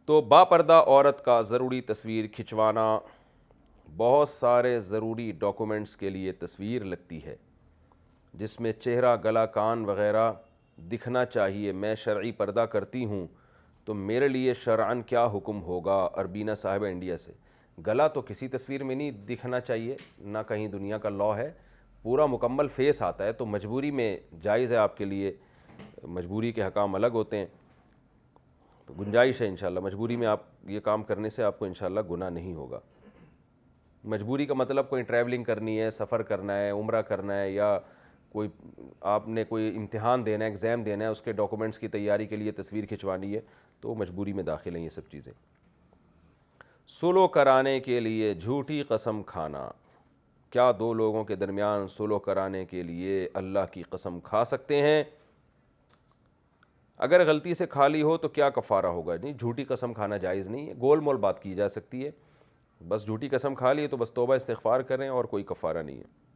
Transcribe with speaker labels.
Speaker 1: تو باپردہ عورت کا ضروری تصویر کھنچوانا، بہت سارے ضروری ڈاکومنٹس کے لیے تصویر لگتی ہے جس میں چہرہ، گلا، کان وغیرہ دکھنا چاہیے۔ میں شرعی پردہ کرتی ہوں تو میرے لیے شرعاً کیا حکم ہوگا؟ اربینہ صاحبہ انڈیا سے۔ گلا تو کسی تصویر میں نہیں دکھنا چاہیے، نہ کہیں دنیا کا لاء ہے، پورا مکمل فیس آتا ہے تو مجبوری میں جائز ہے آپ کے لیے، مجبوری کے حکام الگ ہوتے ہیں، تو گنجائش ہے انشاءاللہ مجبوری میں آپ یہ کام کرنے سے آپ کو انشاءاللہ گناہ نہیں ہوگا۔ مجبوری کا مطلب کوئی ٹریولنگ کرنی ہے، سفر کرنا ہے، عمرہ کرنا ہے، یا کوئی آپ نے کوئی امتحان دینا ہے، ایگزام دینا ہے، اس کے ڈاکومنٹس کی تیاری کے لیے تصویر کھنچوانی ہے، تو مجبوری میں داخل ہیں یہ سب چیزیں۔ سلو کرانے کے لیے جھوٹی قسم کھانا، کیا دو لوگوں کے درمیان سلو کرانے کے لیے اللہ کی قسم کھا سکتے ہیں؟ اگر غلطی سے کھا لی ہو تو کیا کفارہ ہوگا؟ نہیں، جھوٹی قسم کھانا جائز نہیں ہے، گول مول بات کی جا سکتی ہے، بس جھوٹی قسم کھا لی تو بس توبہ استغفار کریں اور کوئی کفارہ نہیں ہے۔